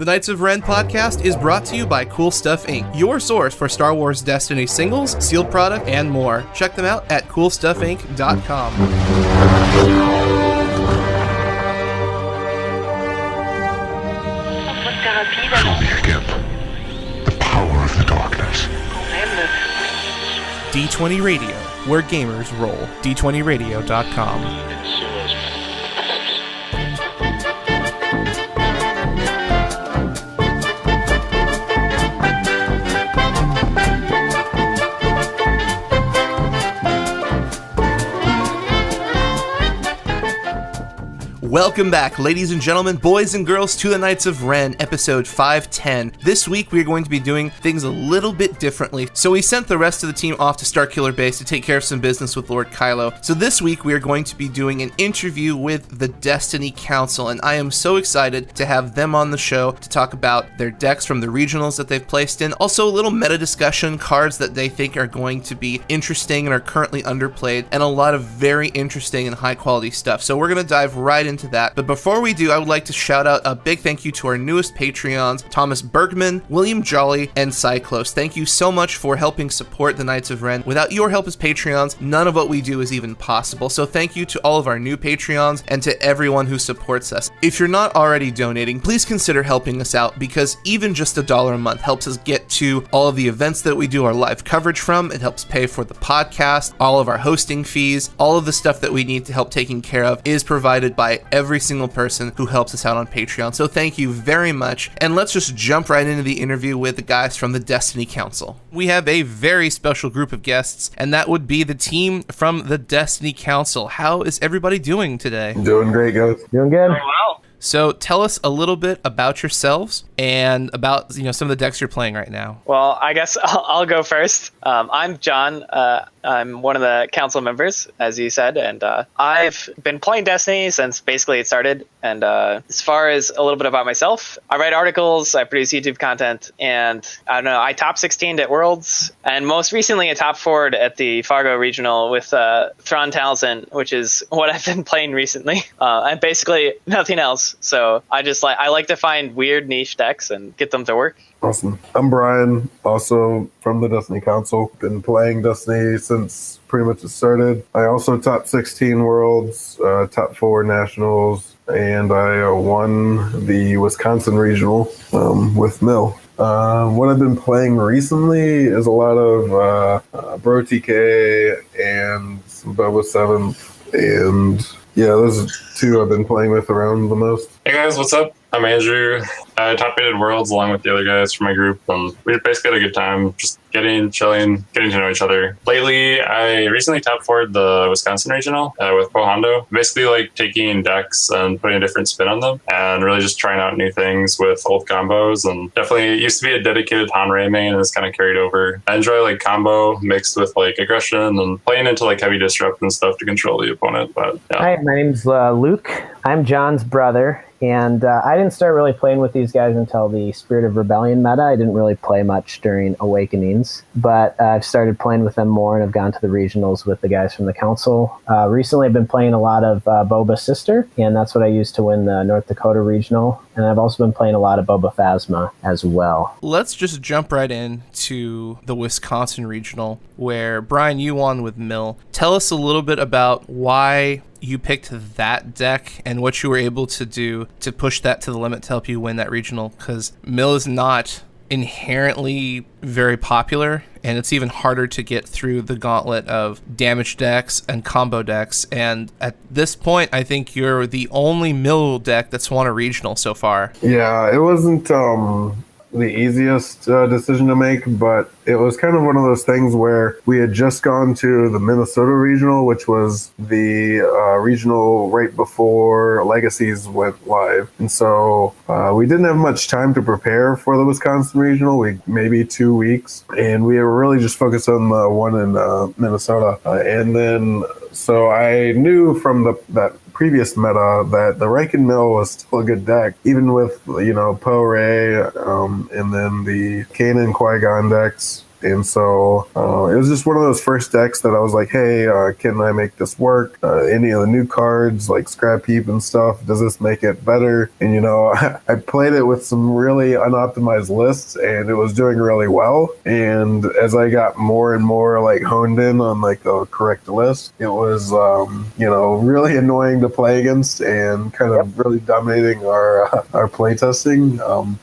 The Knights of Ren podcast is brought to you by Cool Stuff Inc., your source for Star Wars Destiny singles, sealed product, and more. Check them out at coolstuffinc.com. Show me again the power of the darkness. D20 Radio, where gamers roll. D20radio.com. Welcome back, ladies and gentlemen, boys and girls, to the Knights of Ren, episode 510. This week, we are going to be doing things a little bit differently. So we sent the rest of the team off to Starkiller Base to take care of some business with Lord Kylo. So this week, we are going to be doing an interview with the Destiny Council, and I am so excited to have them on the show to talk about their decks from the regionals that they've placed in. Also, a little meta discussion, cards that they think are going to be interesting and are currently underplayed, and a lot of very interesting and high-quality stuff. So we're going to dive right into that. But before we do, I would like to shout out a big thank you to our newest Patreons, Thomas Bergman, William Jolly, and Cyclos. Thank you so much for helping support the Knights of Ren. Without your help as Patreons, none of what we do is even possible. So thank you to all of our new Patreons and to everyone who supports us. If you're not already donating, please consider helping us out, because even just $1 a month helps us get to all of the events that we do our live coverage from. It helps pay for the podcast, all of our hosting fees, all of the stuff that we need to help taking care of is provided by every single person who helps us out on Patreon. So thank you very much. And let's just jump right into the interview with the guys from the Destiny Council. We have a very special group of guests, and that would be the team from the Destiny Council. How is everybody doing today? Doing great, guys. Doing good. Doing well. So tell us a little bit about yourselves and about some of the decks you're playing right now. Well, I guess I'll go first. I'm John. I'm one of the council members, as you said, and I've been playing Destiny since basically it started. And as far as a little bit about myself, I write articles, I produce YouTube content, and I don't know, I top 16'd at Worlds, and most recently I top 4'd at the Fargo Regional with Thrawn Townsend, which is what I've been playing recently, and basically nothing else. So I like to find weird niche decks and get them to work. Awesome. I'm Brian, also from the Destiny Council. Been playing Destiny since pretty much it started. I also top 16 Worlds, top 4 Nationals, and I won the Wisconsin Regional with Mill. What I've been playing recently is a lot of Bro TK and some Boba 7, and yeah, those are two I've been playing with around the most. Hey guys, what's up? I'm Andrew. I top-rated Worlds along with the other guys from my group, and we basically had a good time just chilling, getting to know each other. Lately, I recently top 4'd the Wisconsin Regional with Poe Hondo. Basically like taking decks and putting a different spin on them and really just trying out new things with old combos, and definitely it used to be a dedicated Han-Ray main and it's kind of carried over. I enjoy like combo mixed with like aggression and playing into like heavy disrupt and stuff to control the opponent. But yeah. Hi, my name's Luke. I'm John's brother. And I didn't start really playing with these guys until the Spirit of Rebellion meta. I didn't really play much during Awakenings, but I've started playing with them more and have gone to the regionals with the guys from the council. Recently, I've been playing a lot of Boba's sister, and that's what I used to win the North Dakota regional. And I've also been playing a lot of Boba Phasma as well. Let's just jump right into the Wisconsin regional, where Brian, you won with Mill. Tell us a little bit about why you picked that deck and what you were able to do to push that to the limit to help you win that regional, because Mill is not inherently very popular, and it's even harder to get through the gauntlet of damage decks and combo decks. And at this point, I think you're the only Mill deck that's won a regional so far. Yeah, it wasn't the easiest decision to make, but it was kind of one of those things where we had just gone to the Minnesota Regional, which was the regional right before Legacies went live. And so we didn't have much time to prepare for the Wisconsin Regional, maybe 2 weeks. And we were really just focused on the one in Minnesota. And then, so I knew from that previous meta that the Riken Mill was still a good deck, even with, Poe Ray, and then the Kanan Qui-Gon decks. And so it was just one of those first decks that I was like, hey, can I make this work? Any of the new cards, like Scrap Heap and stuff, does this make it better? And, I played it with some really unoptimized lists, and it was doing really well. And as I got more and more like honed in on like the correct list, it was, really annoying to play against and kind of really dominating our play testing.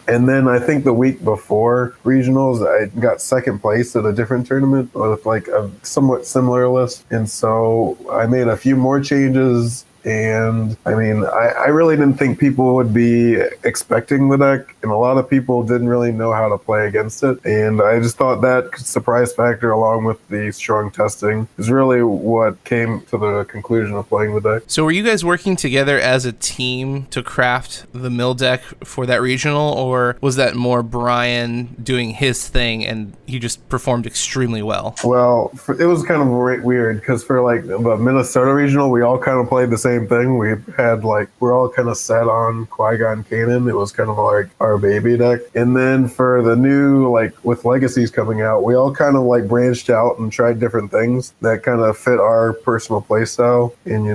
And then I think the week before regionals, I got second place at a different tournament with like a somewhat similar list. And so I made a few more changes. And I mean, I really didn't think people would be expecting the deck, and a lot of people didn't really know how to play against it. And I just thought that surprise factor, along with the strong testing, is really what came to the conclusion of playing the deck. So were you guys working together as a team to craft the mill deck for that regional, or was that more Brian doing his thing and he just performed extremely well? Well, it was kind of weird because for like the Minnesota regional, we all kind of played the same thing. We're all kind of set on Qui-Gon Kanan. It was kind of like our baby deck. And then for the new, like with Legacies coming out, we all kind of like branched out and tried different things that kind of fit our personal play style. And,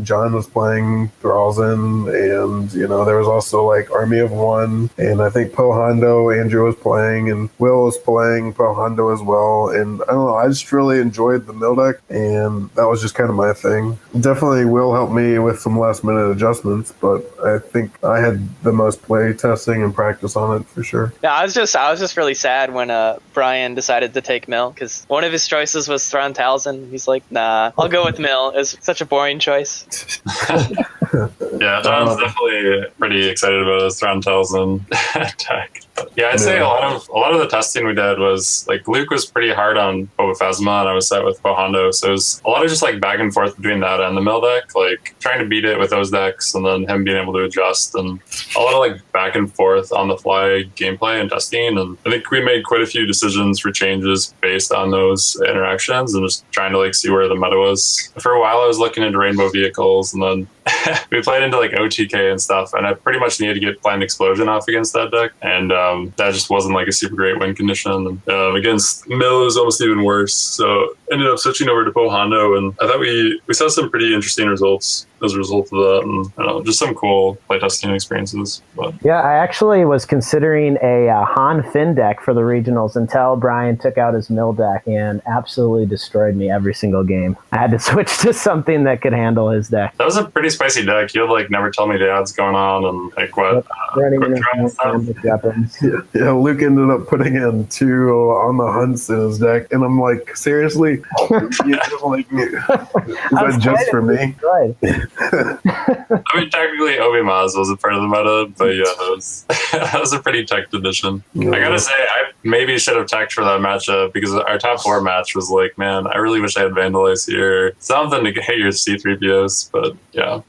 John was playing Thralzin, and, there was also like Army of One, and I think Poe Hondo, Andrew was playing, and Will was playing Poe Hondo as well. And I don't know, I just really enjoyed the mill deck, and that was just kind of my thing. Definitely Will helped me with some last minute adjustments, but I think I had the most play testing and practice on it for sure. Yeah, I was just really sad when Brian decided to take Mill, because one of his choices was Thrawn Talzin. He's like, nah, I'll go with Mill. It's such a boring choice. Yeah, John's definitely pretty excited about his Thrawn Talzin deck. Yeah, I'd say a lot of the testing we did was like Luke was pretty hard on Boba Phasma, and I was set with Poe Hondo, so it was a lot of just like back and forth between that and the mill deck, like trying to beat it with those decks, and then him being able to adjust, and a lot of like back and forth on the fly gameplay and testing. And I think we made quite a few decisions for changes based on those interactions, and just trying to like see where the meta was. For a while, I was looking into rainbow vehicles, and then we played into like OTK and stuff, and I pretty much needed to get Planned Explosion off against that deck, and that just wasn't like a super great win condition. Against Mill, it was almost even worse, so ended up switching over to Poe Hondo, and I thought we saw some pretty interesting results as a result of that, and I don't know, just some cool playtesting experiences. But yeah, I actually was considering a Han Finn deck for the regionals until Brian took out his mill deck and absolutely destroyed me every single game. I had to switch to something that could handle his deck. That was a pretty spicy deck. You had like Never Tell Me Dad's going on, and like what weapons. Yeah, Luke ended up putting in 2 on the hunts in his deck, and I'm like, seriously? Is that just for me? I mean, technically, Obi Maz was a part of the meta, but yeah, that was a pretty teched edition. Yeah. I gotta say, I maybe should have teched for that matchup, because our top 4 match was like, man, I really wish I had Vandalize here. Something to get your C-3POs, but yeah.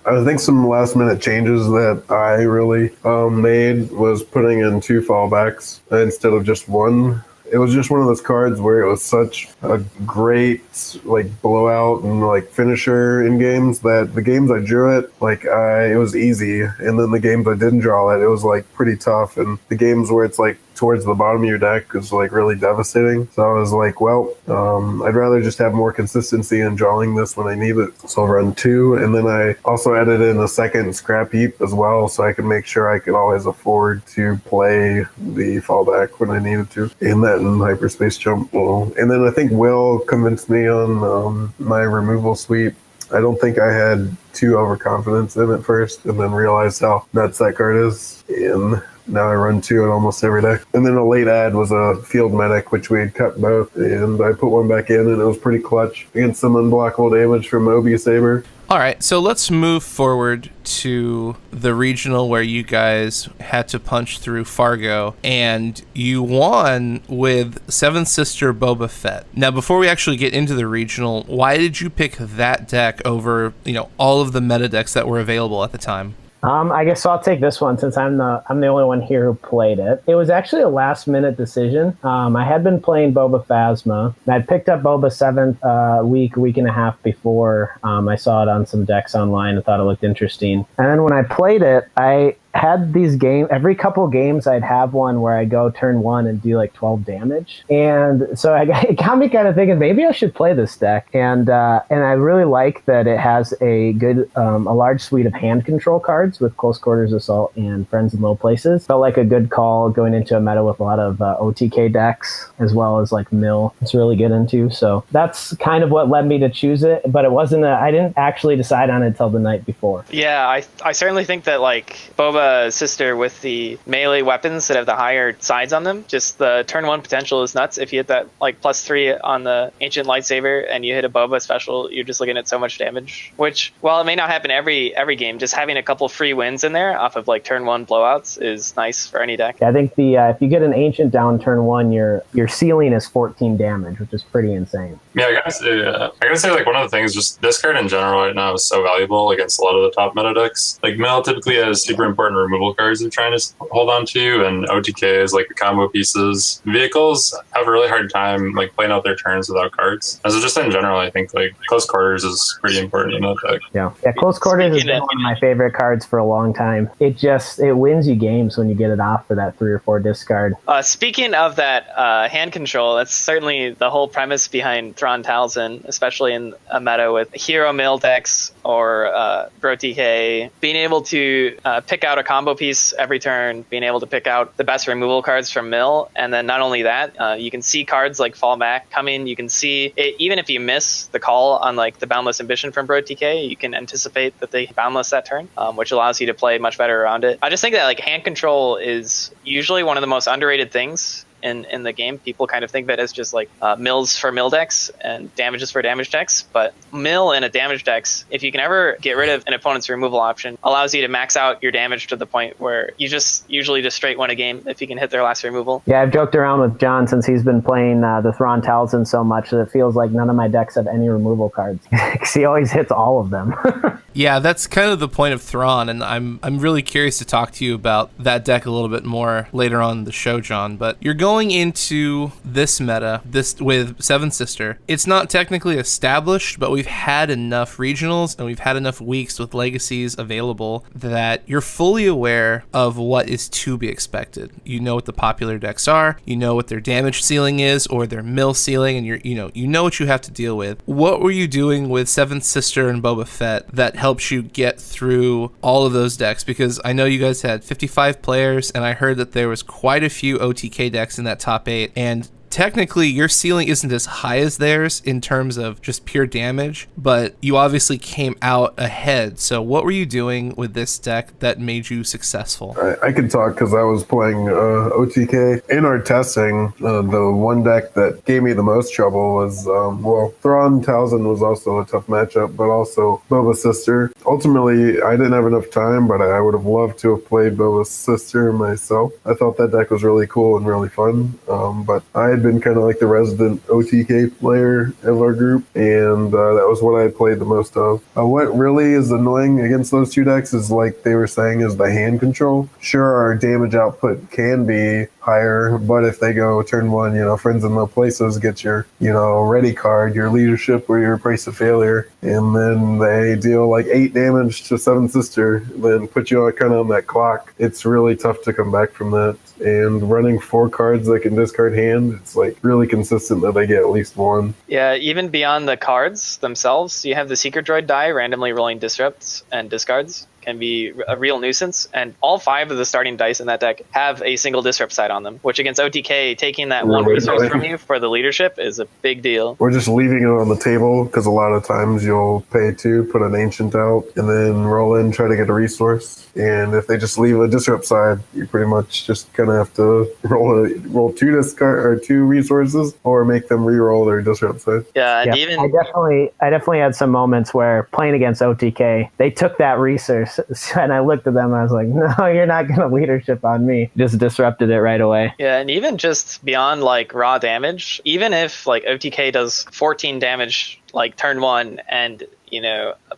I think some last minute changes that I really made was putting in 2 fallbacks instead of just 1. It was just one of those cards where it was such a great like blowout and like finisher in games that the games I drew it, it was easy, and then the games I didn't draw it, it was like pretty tough, and the games where it's like towards the bottom of your deck is like really devastating. So I was like, well, I'd rather just have more consistency in drawing this when I need it. So I'll run 2, and then I also added in a second Scrap Heap as well, so I could make sure I could always afford to play the fallback when I needed to. And that in Hyperspace Jump. And then I think Will convinced me on my removal sweep. I don't think I had too overconfidence in it first, and then realized how nuts that card is. And now I run 2 in almost every deck. And then a late add was a Field Medic, which we had cut both, and I put one back in, and it was pretty clutch against some unblockable damage from Moby Saber. All right, so let's move forward to the regional where you guys had to punch through Fargo, and you won with Seventh Sister Boba Fett. Now, before we actually get into the regional, why did you pick that deck over, all of the meta decks that were available at the time? I guess I'll take this one since I'm the only one here who played it. It was actually a last minute decision. I had been playing Boba Phasma. I'd picked up Boba 7th week and a half before. I saw it on some decks online and thought it looked interesting. And then when I played it, I had these games, every couple games I'd have one where I go turn 1 and do like 12 damage. And so it got me kind of thinking, maybe I should play this deck. And I really like that it has a large suite of hand control cards with Close Quarters Assault and Friends in Low Places. Felt like a good call going into a meta with a lot of OTK decks, as well as like Mill. It's really good into. So that's kind of what led me to choose it. But it wasn't I didn't actually decide on it until the night before. Yeah, I certainly think that like Boba's sister with the melee weapons that have the higher sides on them, just the turn 1 potential is nuts. If you hit that like +3 on the ancient lightsaber and you hit a Boba special, you're just looking at so much damage. Which, while it may not happen every game, just having a couple free wins in there off of like turn 1 blowouts is nice for any deck. I think if you get an ancient down turn 1, your ceiling is 14 damage, which is pretty insane. Yeah, I gotta say, like, one of the things, just this card in general right now is so valuable against a lot of the top meta decks. Like, Mill typically has super important removal cards they're trying to hold on to, and OTKs, like the combo pieces. Vehicles have a really hard time, like, playing out their turns without cards. And so just in general, I think, like, Close Quarters is pretty important in that deck. Yeah, Close Quarters has been one of my favorite cards for a long time. It wins you games when you get it off for that 3 or 4 discard. Speaking of that hand control, that's certainly the whole premise behind Thrawn Talzin, especially in a meta with hero mill decks or Bro TK. Being able to pick out a combo piece every turn, being able to pick out the best removal cards from mill, and then not only that, you can see cards like Fall Back coming. You can see it, even if you miss the call on like the Boundless Ambition from Bro TK, you can anticipate that they boundless that turn, which allows you to play much better around it. I just think that like hand control is usually one of the most underrated things in the game. People kind of think that as just like mills for mill decks and damages for damage decks, but mill in a damage decks, if you can ever get rid of an opponent's removal option, allows you to max out your damage to the point where you just usually just straight win a game if you can hit their last removal. Yeah, I've joked around with John since he's been playing the Thrawn Talzin so much that it feels like none of my decks have any removal cards because he always hits all of them. Yeah, that's kind of the point of Thrawn, and I'm really curious to talk to you about that deck a little bit more later on in the show, John. But you're going into this meta, with Seven Sister. It's not technically established, but we've had enough regionals and we've had enough weeks with legacies available that you're fully aware of what is to be expected. You know what the popular decks are, you know what their damage ceiling is or their mill ceiling, and you know what you have to deal with. What were you doing with Seventh Sister and Boba Fett that helps you get through all of those decks? Because I know you guys had 55 players, and I heard that there was quite a few OTK decks in that top 8, and technically your ceiling isn't as high as theirs in terms of just pure damage, but you obviously came out ahead. So what were you doing with this deck that made you successful? I can talk because I was playing OTK. In our testing, the one deck that gave me the most trouble was, Thrawn Talzin was also a tough matchup, but also Boba's sister. Ultimately, I didn't have enough time, but I would have loved to have played Boba's sister myself. I thought that deck was really cool and really fun, but I had been kind of like the resident OTK player of our group, and that was what I played the most of. What really is annoying against those two decks is, like they were saying, is the hand control. Sure, our damage output can be higher, but if they go turn 1, Friends in Low Places, get your, ready card, your leadership or your Price of Failure, and then they deal like 8 damage to Seven Sister, then put you kind of on that clock. It's really tough to come back from that. And running 4 cards that can discard hand, it's like really consistent that they get at least 1. Yeah, even beyond the cards themselves, you have the Secret Droid die randomly rolling disrupts and discards. Can be a real nuisance, and all 5 of the starting dice in that deck have a single disrupt side on them, which against OTK, taking that one resource from you for the leadership is a big deal. Or just leaving it on the table, because a lot of times you'll pay 2, put an ancient out, and then roll in, try to get a resource. And if they just leave a disrupt side, you pretty much just kind of have to roll 2 resources, or make them re-roll their disrupt side. Yeah, and even I definitely had some moments where playing against OTK, they took that resource. And I looked at them and I was like, no, you're not going to leadership on me. Just disrupted it right away. Yeah, and even just beyond like raw damage, even if like OTK does 14 damage like turn 1 and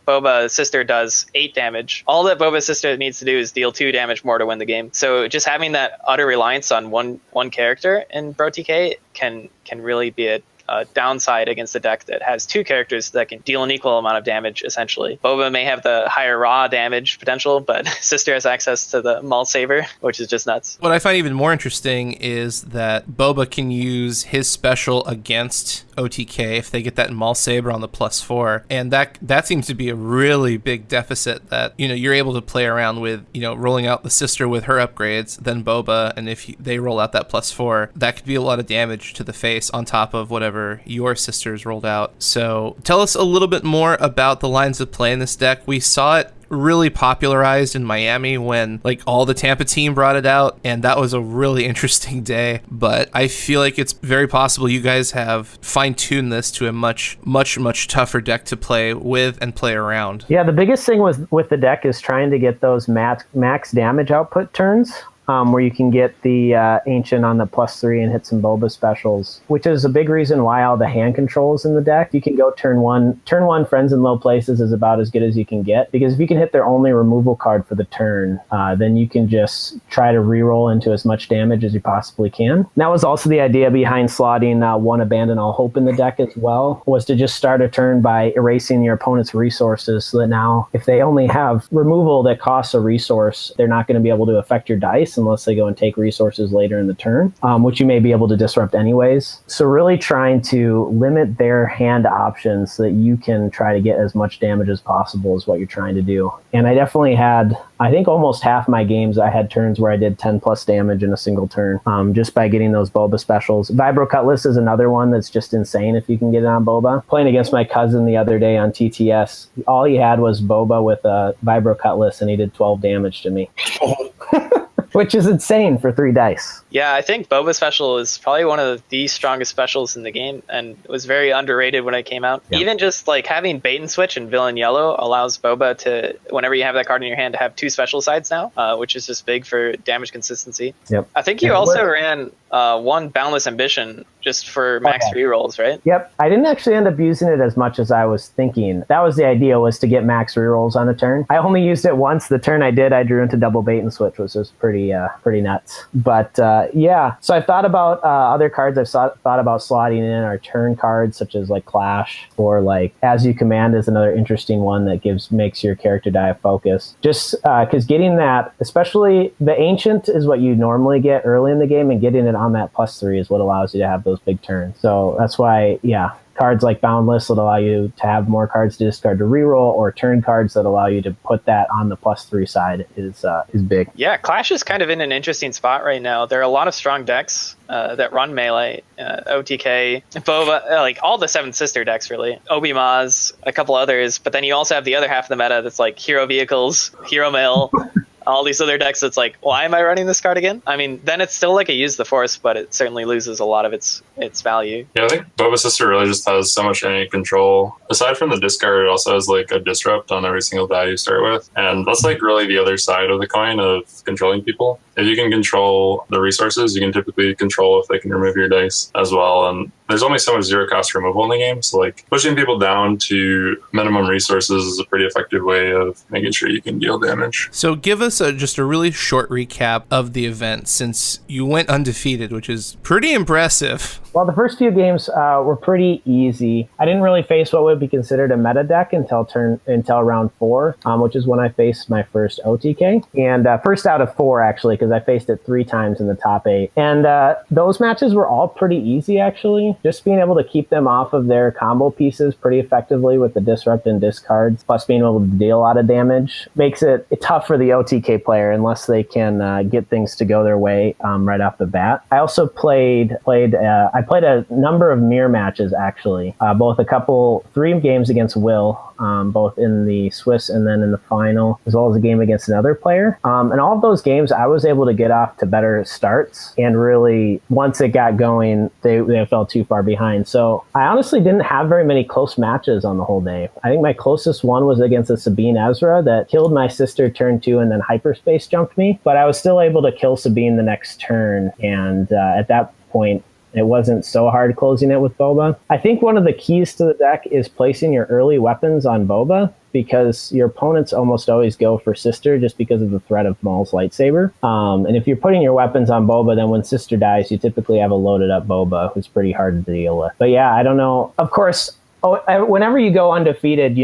Boba's sister does 8 damage, all that Boba's sister needs to do is deal 2 damage more to win the game. So just having that utter reliance on one character in Bro TK can really be a a downside against a deck that has two characters that can deal an equal amount of damage, essentially. Boba may have the higher raw damage potential, but Sister has access to the Maul Saber, which is just nuts. What I find even more interesting is that Boba can use his special against OTK if they get that Maul Saber on the +4, and that seems to be a really big deficit that you're able to play around with, rolling out the Sister with her upgrades, then Boba, and if they roll out that +4, that could be a lot of damage to the face on top of whatever your Sister's rolled out. So tell us a little bit more about the lines of play in this deck. We saw it really popularized in Miami when all the Tampa team brought it out, and that was a really interesting day. But I feel like it's very possible you guys have fine-tuned this to a much tougher deck to play with and play around. Yeah, the biggest thing with the deck is trying to get those max damage output turns. Where you can get the Ancient on the +3 and hit some Boba specials, which is a big reason why all the hand controls in the deck. You can go turn one. Turn one, friends in low places is about as good as you can get, because if you can hit their only removal card for the turn, then you can just try to reroll into as much damage as you possibly can. And that was also the idea behind slotting one Abandon All Hope in the deck as well, was to just start a turn by erasing your opponent's resources, so that now if they only have removal that costs a resource, they're not going to be able to affect your dice unless they go and take resources later in the turn, which you may be able to disrupt anyways. So really trying to limit their hand options so that you can try to get as much damage as possible is what you're trying to do. And I definitely had, I think almost half my games, I had turns where I did 10 plus damage in a single turn, just by getting those Boba specials. Vibro Cutlass is another one that's just insane if you can get it on Boba. Playing against my cousin the other day on TTS, all he had was Boba with a Vibro Cutlass, and he did 12 damage to me. Which is insane for 3 dice. Yeah, I think Boba Special is probably one of the strongest specials in the game, and it was very underrated when it came out. Yeah. Even just having Bait and Switch and Villain Yellow allows Boba to, whenever you have that card in your hand, to have 2 special sides now, which is just big for damage consistency. Yep. I think you also ran one Boundless Ambition just for max rerolls, right? Yep. I didn't actually end up using it as much as I was thinking. That was the idea, was to get max rerolls on a turn. I only used it once. The turn I did, I drew into double Bait and Switch, which was pretty nuts. But yeah, so I've thought about other cards I've thought about slotting in are turn cards, such as Clash, or As You Command is another interesting one that makes your character die of focus. Just because getting that, especially the Ancient is what you normally get early in the game, and getting it on that +3 is what allows you to have those big turns. So that's why, yeah, cards like Boundless that allow you to have more cards to discard to reroll, or turn cards that allow you to put that on the +3 side is big. Yeah, Clash is kind of in an interesting spot right now. There are a lot of strong decks that run melee, OTK, Boba, all the 7 Sister decks really, Obi Maz, a couple others, but then you also have the other half of the meta that's Hero Vehicles, Hero Mail, all these other decks. It's why am I running this card again? I mean, then it's still a use the force, but it certainly loses a lot of its value. Yeah, I think Boba Sister really just has so much innate control. Aside from the discard, it also has a disrupt on every single die you start with, and that's really the other side of the coin of controlling people. If you can control the resources, you can typically control if they can remove your dice as well. And there's only so much zero cost removal in the game, so pushing people down to minimum resources is a pretty effective way of making sure you can deal damage. So give us just a really short recap of the event, since you went undefeated, which is pretty impressive. Well, the first few games were pretty easy. I didn't really face what would be considered a meta deck until round 4, which is when I faced my first OTK. And first out of 4, actually, because I faced it 3 times in the top 8. And those matches were all pretty easy, actually. Just being able to keep them off of their combo pieces pretty effectively with the disrupt and discards, plus being able to deal a lot of damage, makes it tough for the OTK player unless they can get things to go their way right off the bat. I also played a number of mirror matches, actually, both 3 games against Will, both in the Swiss and then in the final, as well as a game against another player. And all of those games, I was able to get off to better starts, and really, once it got going, they fell too far behind. So I honestly didn't have very many close matches on the whole day. I think my closest one was against a Sabine Ezra that killed my Sister turn 2 and then hyperspace jumped me, but I was still able to kill Sabine the next turn, and at that point, It wasn't so hard closing it with Boba. I think one of the keys to the deck is placing your early weapons on Boba, because your opponents almost always go for Sister just because of the threat of Maul's lightsaber. And if you're putting your weapons on Boba, then when Sister dies, you typically have a loaded up Boba who's pretty hard to deal with. But yeah, I don't know. Of course, whenever you go undefeated,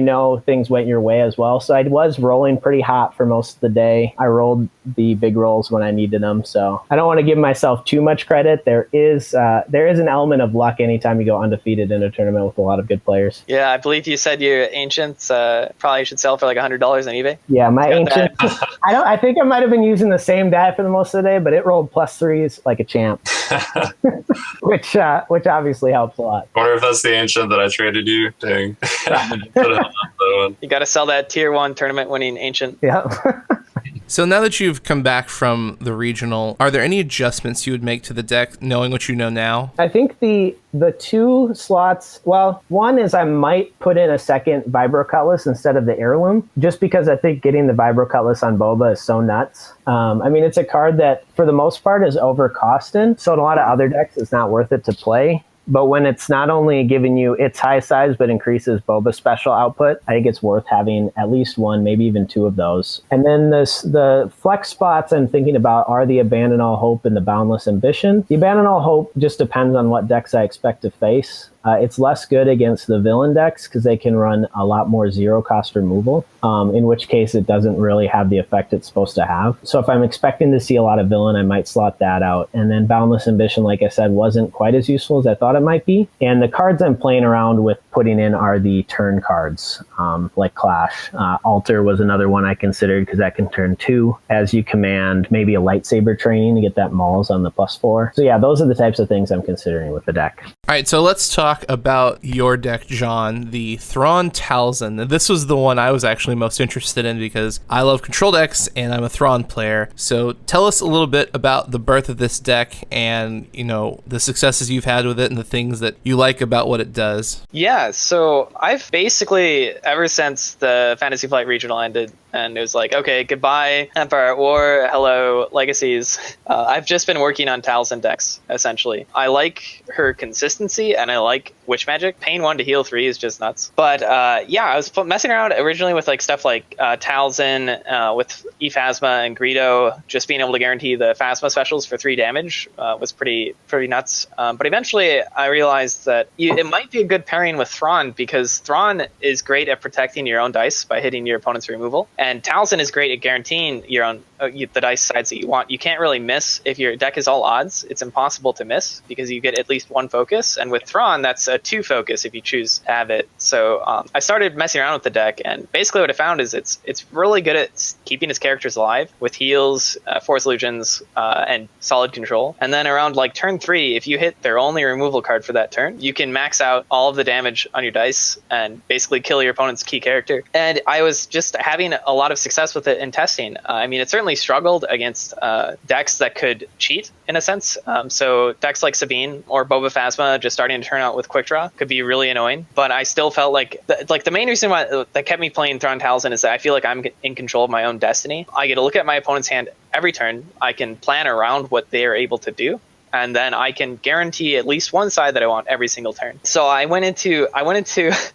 things went your way as well. So I was rolling pretty hot for most of the day. I rolled the big rolls when I needed them. So I don't want to give myself too much credit. There is an element of luck anytime you go undefeated in a tournament with a lot of good players. Yeah, I believe you said your Ancients probably should sell for like $100 on eBay. Yeah, my Ancient. I think I might have been using the same die for the most of the day, but it rolled +3s like a champ, which obviously helps a lot. I wonder if that's the Ancient that I traded you. Dang. You got to sell that tier 1 tournament winning Ancient. Yeah. So now that you've come back from the regional, are there any adjustments you would make to the deck, knowing what you know now? I think the 2 slots, well, one is I might put in a second Vibro Cutlass instead of the Heirloom, just because I think getting the Vibro Cutlass on Boba is so nuts. It's a card that, for the most part, is overcosted, so in a lot of other decks, it's not worth it to play. But when it's not only giving you its high size, but increases Boba's special output, I think it's worth having at least 1, maybe even 2 of those. And then the flex spots I'm thinking about are the Abandon All Hope and the Boundless Ambition. The Abandon All Hope just depends on what decks I expect to face. It's less good against the villain decks because they can run a lot more zero-cost removal, in which case it doesn't really have the effect it's supposed to have. So if I'm expecting to see a lot of villain, I might slot that out. And then Boundless Ambition, like I said, wasn't quite as useful as I thought it might be. And the cards I'm playing around with putting in are the turn cards, like Clash. Altar was another one I considered because that can turn 2 as you command, maybe a lightsaber training to get that Mauls on the +4. So yeah, those are the types of things I'm considering with the deck. All right, so let's talk about your deck, John, the Thrawn Talzin. This was the one I was actually most interested in because I love control decks and I'm a Thrawn player. So tell us a little bit about the birth of this deck and, the successes you've had with it and the things that you like about what it does. Yeah, so I've basically, ever since the Fantasy Flight Regional ended, and it was like, okay, goodbye Empire at War, hello Legacies. I've just been working on Talzin decks, essentially. I like her consistency, and I like Witch Magic. Pain 1 to heal 3 is just nuts. But I was messing around originally with stuff like Talzin with Ephasma and Greedo. Just being able to guarantee the Phasma specials for 3 damage was pretty nuts. But eventually I realized that it might be a good pairing with Thrawn, because Thrawn is great at protecting your own dice by hitting your opponent's removal. And Talzin is great at guaranteeing your own the dice sides that you want. You can't really miss. If your deck is all odds, it's impossible to miss because you get at least 1 focus. And with Thrawn, that's a 2 focus if you choose to have it. So I started messing around with the deck, and basically what I found is it's really good at keeping its characters alive with heals, Force Illusions, and solid control. And then around turn 3, if you hit their only removal card for that turn, you can max out all of the damage on your dice and basically kill your opponent's key character. And I was just having a lot of success with it in testing. It certainly struggled against decks that could cheat in a sense. So decks like Sabine or Boba Phasma just starting to turn out with quick draw could be really annoying. But I still felt like the main reason why that kept me playing Thrawn Talzin is that I feel like I'm in control of my own destiny. I get to look at my opponent's hand every turn. I can plan around what they are able to do, and then I can guarantee at least one side that I want every single turn. So I went into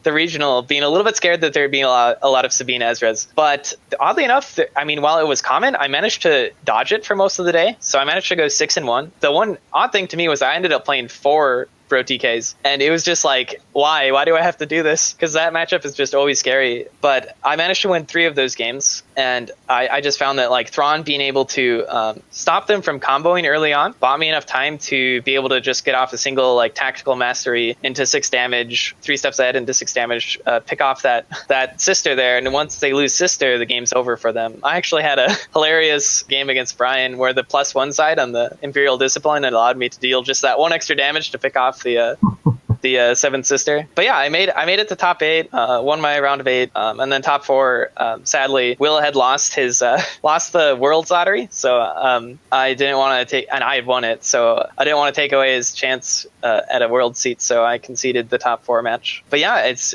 the regional being a little bit scared that there'd be a lot of Sabine Ezras. But oddly enough, while it was common, I managed to dodge it for most of the day. So I managed to go 6-1. The one odd thing to me was I ended up playing 4 Bro TKs, and it was just like, why do I have to do this? Because that matchup is just always scary. But I managed to win 3 of those games, and I just found that Thrawn being able to stop them from comboing early on bought me enough time to be able to just get off a single tactical mastery into 6 damage, 3 steps ahead into 6 damage, pick off that sister there, and once they lose sister, the game's over for them. I actually had a hilarious game against Brian where the +1 side on the Imperial Discipline allowed me to deal just that 1 extra damage to pick off the the Seventh Sister. But yeah, I made it to top 8, won my round of 8, and then top 4. Sadly, Will had lost his lost the Worlds lottery, so I didn't want to take, and I had won it, so I didn't want to take away his chance at a World seat, so I conceded the top 4 match. But yeah, it's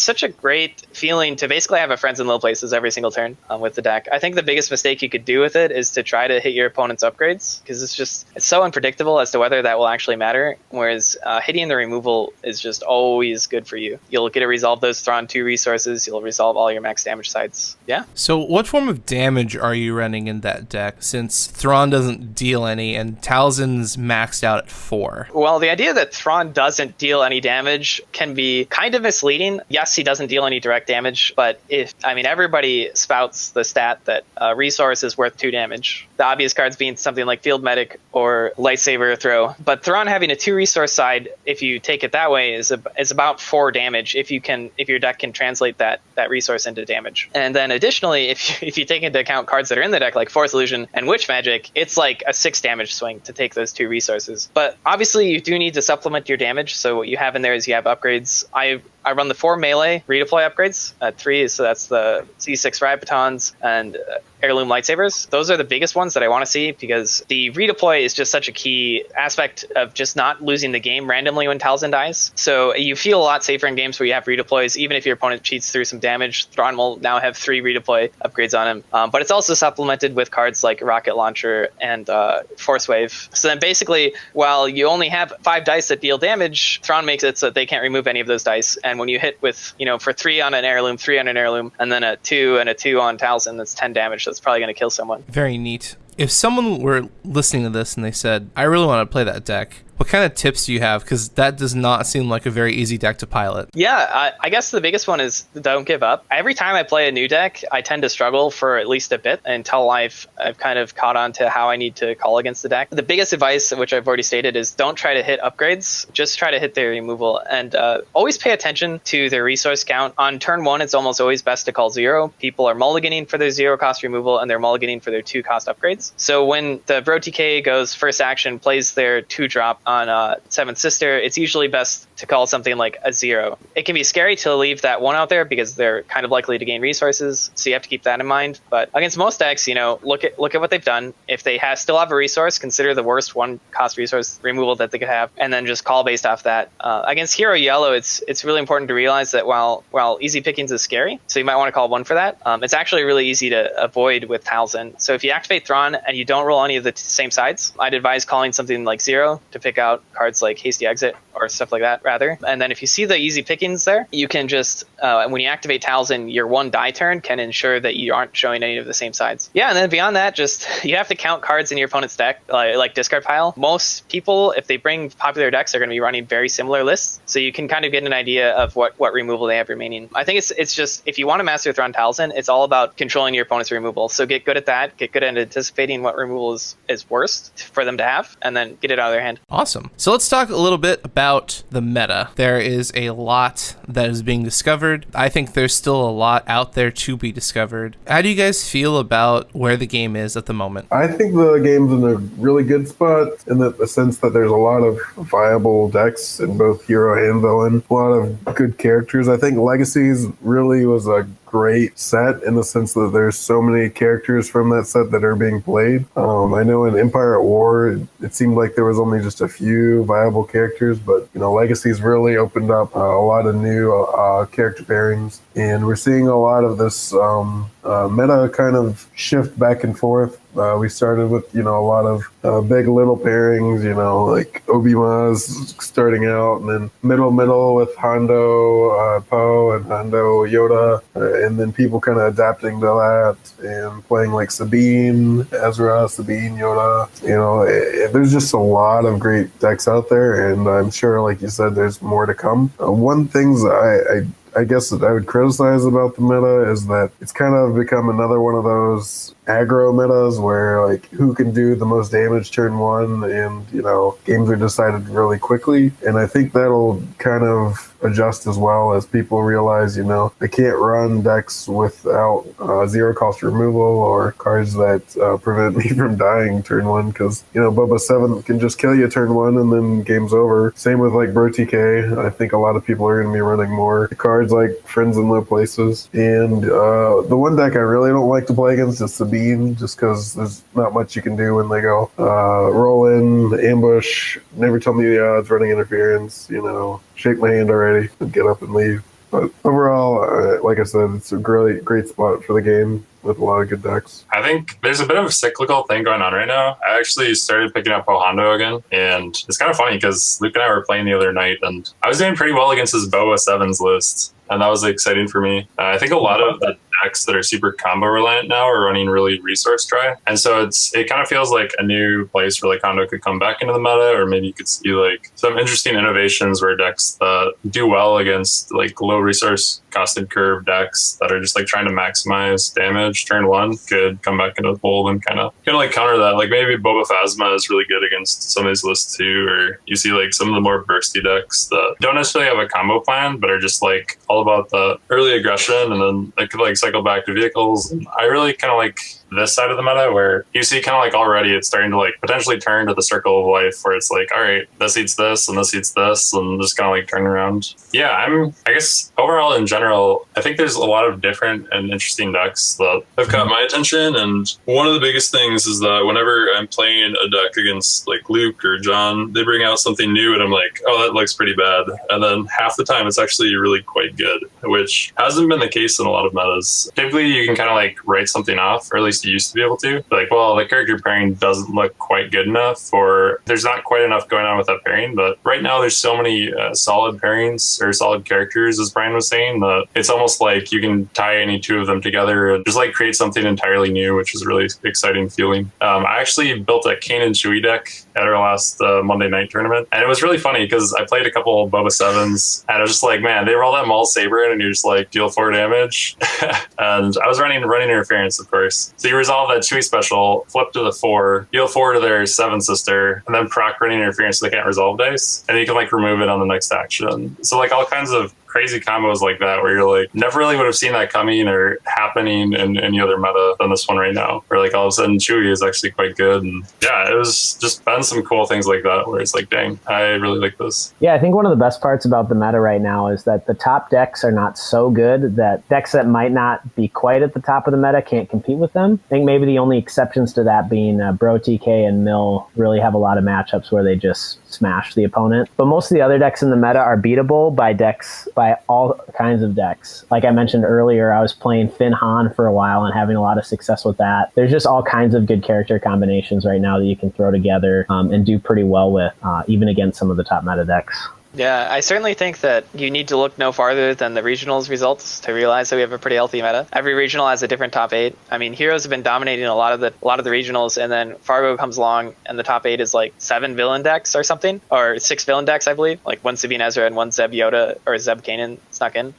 such a great feeling to basically have a friends in low places every single turn with the deck. I think the biggest mistake you could do with it is to try to hit your opponent's upgrades, because it's so unpredictable as to whether that will actually matter, whereas hitting the removal is just always good for you. You'll get to resolve those Thrawn 2 resources, you'll resolve all your max damage sites. Yeah. So what form of damage are you running in that deck, since Thrawn doesn't deal any and Talzin's maxed out at 4? Well, the idea that Thrawn doesn't deal any damage can be kind of misleading. Yes, he doesn't deal any direct damage, but everybody spouts the stat that resource is worth 2 damage. The obvious cards being something like Field Medic or Lightsaber Throw. But Thrawn having a 2 resource side, if you take it that way, is about 4 damage if your deck can translate that resource into damage. And then additionally, if you take into account cards that are in the deck like Force Illusion and Witch Magic, it's like a 6 damage swing to take those 2 resources. But obviously you do need to supplement your damage, so what you have in there is you have upgrades. I run the 4 melee redeploy upgrades at 3, so that's the C6 Riot Batons and Heirloom Lightsabers. Those are the biggest ones that I want to see, because the redeploy is just such a key aspect of just not losing the game randomly when Talzin dies. So you feel a lot safer in games where you have redeploys. Even if your opponent cheats through some damage, Thrawn will now have 3 redeploy upgrades on him. But it's also supplemented with cards like Rocket Launcher and Force Wave. So then basically, while you only have 5 dice that deal damage, Thrawn makes it so that they can't remove any of those dice. And when you hit with, for 3 on an heirloom, 3 on an heirloom, and then a 2 and a 2 on Talzin, that's 10 damage. That's probably going to kill someone. Very neat. If someone were listening to this and they said, I really want to play that deck, what kind of tips do you have? Because that does not seem like a very easy deck to pilot. Yeah, I guess the biggest one is don't give up. Every time I play a new deck, I tend to struggle for at least a bit until I've kind of caught on to how I need to call against the deck. The biggest advice, which I've already stated, is don't try to hit upgrades. Just try to hit their removal, and always pay attention to their resource count. On turn 1, it's almost always best to call 0. People are mulliganing for their 0 cost removal, and they're mulliganing for their 2 cost upgrades. So when the Bro TK goes first action, plays their 2-drop on Seventh Sister, it's usually best to call something like a 0. It can be scary to leave that 1 out there because they're kind of likely to gain resources, so you have to keep that in mind. But against most decks, look at what they've done. If they still have a resource, consider the worst 1 cost resource removal that they could have, and then just call based off that. Against Hero Yellow, it's really important to realize that while easy pickings is scary, so you might want to call 1 for that, it's actually really easy to avoid with Talzin. So if you activate Thrawn and you don't roll any of the same sides, I'd advise calling something like 0 to pick out cards like Hasty Exit or stuff like that, rather. And then if you see the easy pickings there, you can just, when you activate Talzin, your 1 die turn can ensure that you aren't showing any of the same sides. Yeah, and then beyond that, just you have to count cards in your opponent's deck, like discard pile. Most people, if they bring popular decks, are going to be running very similar lists, so you can kind of get an idea of what removal they have remaining. I think it's just, if you want to master Thrawn Talzin, it's all about controlling your opponent's removal. So get good at that, get good at anticipating what removal is worst for them to have, and then get it out of their hand. Awesome. So let's talk a little bit about the meta. There is a lot that is being discovered. I think there's still a lot out there to be discovered. How do you guys feel about where the game is at the moment? I think the game's in a really good spot in the sense that there's a lot of viable decks in both hero and villain, a lot of good characters. I think Legacies really was a great set in the sense that there's so many characters from that set that are being played. I know in Empire at War, it seemed like there was only just a few viable characters, but Legacies really opened up a lot of new character pairings, and we're seeing a lot of this meta kind of shift back and forth. We started with, a lot of big little pairings, like Obi-Wan's starting out, and then middle with Hondo, Poe, and Hondo, Yoda, and then people kind of adapting to that and playing like Sabine, Ezra, Sabine, Yoda. There's just a lot of great decks out there, and I'm sure, like you said, there's more to come. One things I I guess that I would criticize about the meta is that it's kind of become another one of those aggro metas where like who can do the most damage turn one, and games are decided really quickly. And I think that'll kind of adjust as well as people realize they can't run decks without zero cost removal or cards that prevent me from dying turn one, because Boba 7 can just kill you turn one and then game's over. Same with like Bro TK. I think a lot of people are going to be running more cards like Friends in Low Places. And the one deck I really don't like to play against is Sabine, just because there's not much you can do when they go roll in, ambush, never tell me the odds, running interference, shake my hand already and get up and leave. But overall, like I said, it's a great spot for the game with a lot of good decks. I think there's a bit of a cyclical thing going on right now. I actually started picking up Hondo again, and it's kind of funny because Luke and I were playing the other night, and I was doing pretty well against his Boa 7s list, and that was exciting for me. I think a lot of the decks that are super combo reliant now are running really resource dry, and so it kind of feels like a new place where like Hondo could come back into the meta, or maybe you could see like some interesting innovations where decks that do well against like low resource costed curve decks that are just like trying to maximize damage turn one could come back into the fold and kind of like counter that. Like maybe Boba Phasma is really good against some of these lists too, or you see like some of the more bursty decks that don't necessarily have a combo plan but are just like all about the early aggression, and then they could like cycle back to vehicles. And I really kind of like this side of the meta where you see kind of like already it's starting to like potentially turn to the circle of life where it's like, all right, this eats this and this eats this, and just kind of like turn around. Yeah, I guess overall in general, I think there's a lot of different and interesting decks that have caught my attention. And one of the biggest things is that whenever I'm playing a deck against like Luke or John, they bring out something new and I'm like, oh, that looks pretty bad. And then half the time it's actually really quite good, which hasn't been the case in a lot of metas. Typically you can kind of like write something off, or at least you used to be able to. Like, well, the character pairing doesn't look quite good enough, or there's not quite enough going on with that pairing. But right now there's so many solid pairings or solid characters, as Brian was saying, that it's almost like you can tie any two of them together and just like create something entirely new, which is a really exciting feeling. I actually built a Kanan Chewie deck at our last Monday night tournament, and it was really funny because I played a couple of Boba 7s and I was just like, man, they roll that Maul Saber in and you just like deal 4 damage. And I was running interference, of course. So you resolve that Chewie special, flip to the 4, deal 4 to their 7 sister, and then proc running interference so they can't resolve dice, and you can like remove it on the next action. So like all kinds of crazy combos like that where you're like never really would have seen that coming or happening in any other meta than this one right now, where like all of a sudden Chewie is actually quite good. And yeah, it was just been some cool things like that where it's like, dang, I really like this. Yeah, I think one of the best parts about the meta right now is that the top decks are not so good that decks that might not be quite at the top of the meta can't compete with them. I think maybe the only exceptions to that being Bro TK and Mill really have a lot of matchups where they just smash the opponent. But most of the other decks in the meta are beatable by all kinds of decks. Like I mentioned earlier, I was playing Finn Han for a while and having a lot of success with that. There's just all kinds of good character combinations right now that you can throw together and do pretty well with, even against some of the top meta decks. Yeah, I certainly think that you need to look no farther than the regionals results to realize that we have a pretty healthy meta. Every regional has a different top 8. I mean, Heroes have been dominating a lot of the regionals, and then Fargo comes along and the top 8 is like 7 villain decks or something, or 6 villain decks, I believe, like 1 Sabine Ezra and 1 Zeb Yoda or Zeb Kanan snuck in.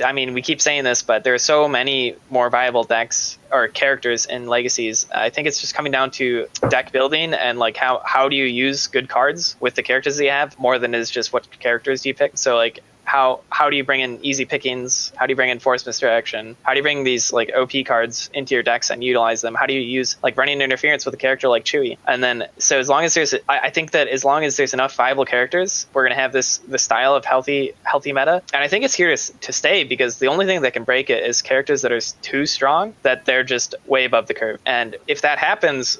I mean, we keep saying this, but there are so many more viable decks or characters in Legacies. I think it's just coming down to deck building and like how do you use good cards with the characters that you have, more than is just what characters do you pick. So like how do you bring in easy pickings? How do you bring in force misdirection? How do you bring these like OP cards into your decks and utilize them? How do you use like running interference with a character like Chewie? And then so as long as I think that as long as there's enough viable characters, we're gonna have the style of healthy meta. And I think it's here to stay, because the only thing that can break it is characters that are too strong that they're just way above the curve. And if that happens,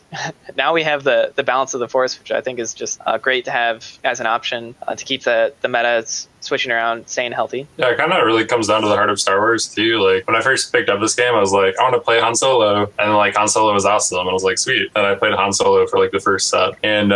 now we have the balance of the force, which I think is just great to have as an option to keep the meta switching around, staying healthy. Yeah, it kind of really comes down to the heart of Star Wars too. Like when I first picked up this game, I was like, I want to play Han Solo, and like Han Solo was awesome, and I was like, sweet. And I played Han Solo for like the first set, and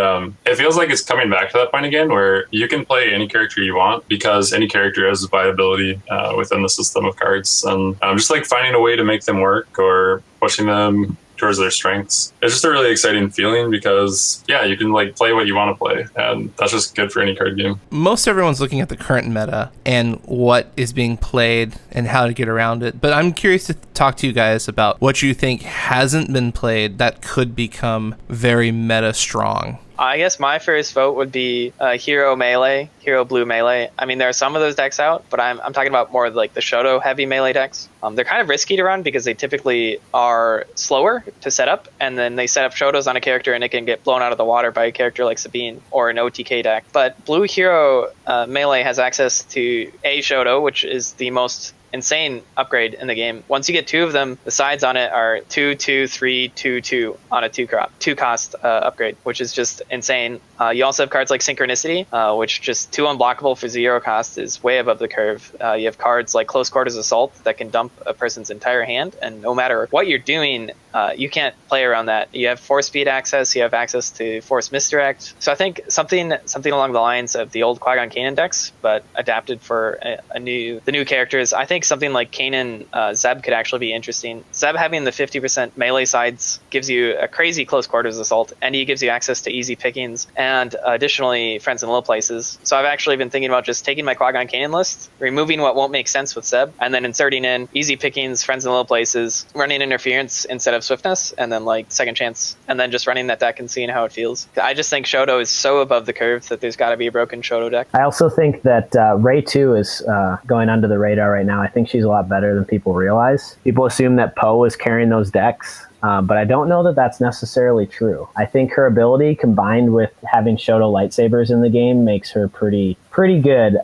it feels like it's coming back to that point again, where you can play any character you want because any character has viability within the system of cards, and just like finding a way to make them work or pushing them towards their strengths. It's just a really exciting feeling because, yeah, you can like play what you want to play, and that's just good for any card game. Most everyone's looking at the current meta and what is being played and how to get around it. But I'm curious to talk to you guys about what you think hasn't been played that could become very meta strong. I guess my first vote would be Hero Melee, Hero Blue Melee. I mean, there are some of those decks out, but I'm talking about more like the Shoto heavy melee decks. They're kind of risky to run because they typically are slower to set up, and then they set up Shotos on a character and it can get blown out of the water by a character like Sabine or an OTK deck. But Blue Hero Melee has access to a Shoto, which is the most insane upgrade in the game. Once you get two of them, the sides on it are 2, 2, 3, 2, 2 on a two cost upgrade, which is just insane. You also have cards like Synchronicity, which just 2 unblockable for 0 cost is way above the curve. You have cards like Close Quarters Assault that can dump a person's entire hand, and no matter what you're doing, you can't play around that. You have force speed access, you have access to force misdirect. So I think something along the lines of the old Qui-Gon Kanan decks, but adapted for the new characters. I think something like Kanan Zeb could actually be interesting. Zeb having the 50% melee sides gives you a crazy Close Quarters Assault, and he gives you access to easy pickings, and additionally Friends in Low Places. So I've actually been thinking about just taking my Qui-Gon Kanan list, removing what won't make sense with Zeb, and then inserting in easy pickings, Friends in Low Places, running interference instead of swiftness, and then like second chance, and then just running that deck and seeing how it feels. I just think Shoto is so above the curve that there's got to be a broken Shoto deck. I also think that Ray 2 is going under the radar right now. I think she's a lot better than people realize. People assume that Poe is carrying those decks, but I don't know that that's necessarily true. I think her ability combined with having Shoto lightsabers in the game makes her pretty good,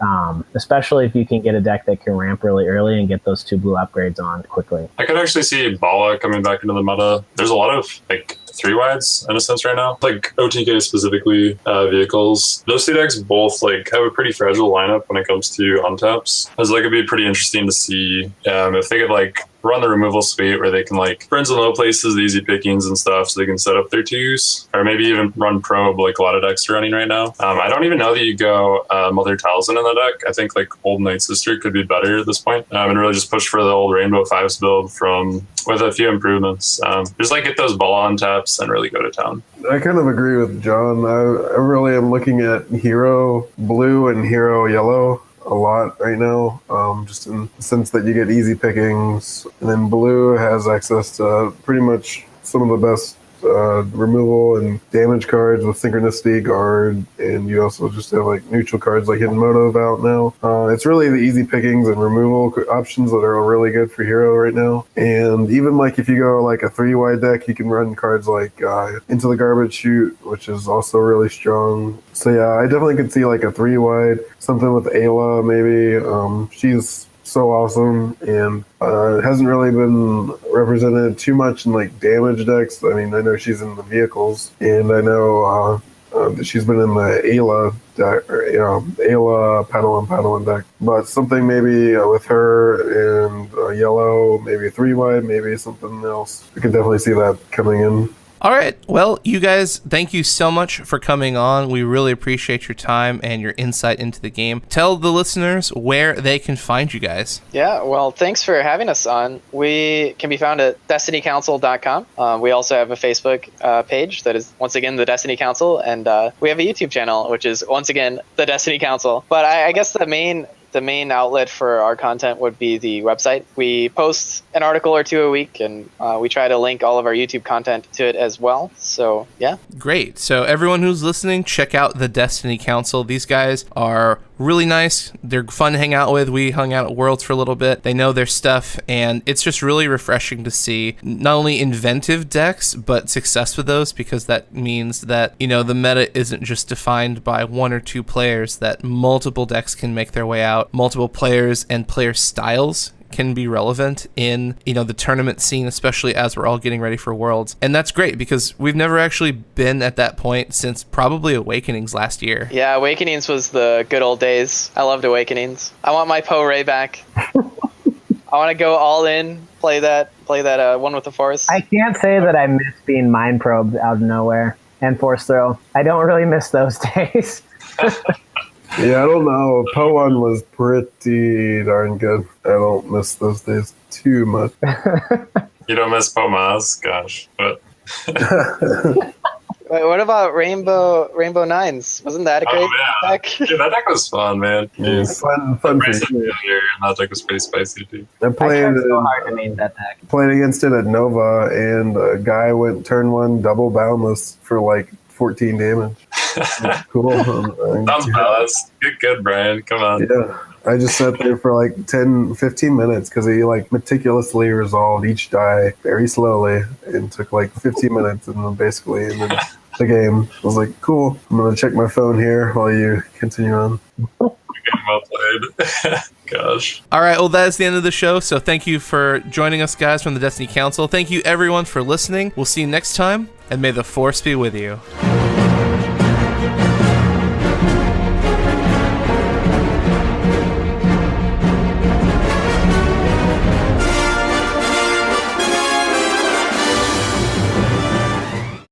especially if you can get a deck that can ramp really early and get those 2 blue upgrades on quickly. I could actually see Bala coming back into the meta. There's a lot of like 3-wides in a sense right now, like OTK specifically, vehicles. Those 2 decks both like have a pretty fragile lineup when it comes to untaps. It's like it'd be pretty interesting to see if they could like run the removal suite where they can like Friends in Low Places, the easy pickings and stuff, so they can set up their 2s, or maybe even run probe like a lot of decks are running right now. I don't even know that you go Mother Talzin in the deck. I think like old Night Sister could be better at this point, and really just push for the old Rainbow 5s build with a few improvements. Just like get those ball on taps and really go to town. I kind of agree with John. I really am looking at Hero Blue and Hero Yellow a lot right now, just in the sense that you get easy pickings, and then Blue has access to pretty much some of the best removal and damage cards with Synchronicity, Guard, and you also just have like neutral cards like Hidden Motive out now. It's really the easy pickings and removal options that are really good for Hero right now. And even like if you go like a 3-wide deck, you can run cards like Into the Garbage Chute, which is also really strong. So yeah, I definitely could see like a 3-wide, something with Ayla maybe. She's so awesome, and hasn't really been represented too much in like damage decks. I mean, I know she's in the vehicles, and I know she's been in the Ayla deck, or Ayla Paddle and deck. But something maybe with her and Yellow, maybe a 3-wide, maybe something else. We could definitely see that coming in. All right. Well, you guys, thank you so much for coming on. We really appreciate your time and your insight into the game. Tell the listeners where they can find you guys. Yeah, well, thanks for having us on. We can be found at destinycouncil.com. We also have a Facebook page that is, once again, the Destiny Council, and we have a YouTube channel, which is, once again, the Destiny Council. But I guess the main outlet for our content would be the website. We post an article or 2 a week, and we try to link all of our YouTube content to it as well. So, yeah. Great. So everyone who's listening, check out the Destiny Council. These guys are really nice. They're fun to hang out with. We hung out at Worlds for a little bit. They know their stuff, and it's just really refreshing to see not only inventive decks, but success with those, because that means that, the meta isn't just defined by 1 or 2 players, that multiple decks can make their way out, multiple players and player styles can be relevant in the tournament scene, especially as we're all getting ready for Worlds. And that's great because we've never actually been at that point since probably Awakenings last year. Yeah, Awakenings was the good old days. I loved Awakenings. I want my Poe Ray back. I want to go all in, play that one with the Force. I can't say that I miss being mind probed out of nowhere and Force Throw. I don't really miss those days. Yeah, I don't know. Poe 1 was pretty darn good. I don't miss those days too much. You don't miss Pomas? Gosh. But Wait, what about Rainbow Nines? Wasn't that a great deck? Dude, that deck was fun, man. Jeez. Fun for you. That deck was pretty spicy, too. I I played, tried so hard to name that deck. played against it at Nova, and a guy went turn 1 double boundless for like 14 damage. Cool. Sounds balanced. Good, Brian. Come on. Yeah. I just sat there for like 10, 15 minutes because he like meticulously resolved each die very slowly and took like 15 minutes and then basically ended the game. I was like, cool. I'm going to check my phone here while you continue on. Well played. Gosh. All right, well, that is the end of the show. So thank you for joining us, guys, from the Destiny Council. Thank you, everyone, for listening. We'll see you next time, and may the Force be with you.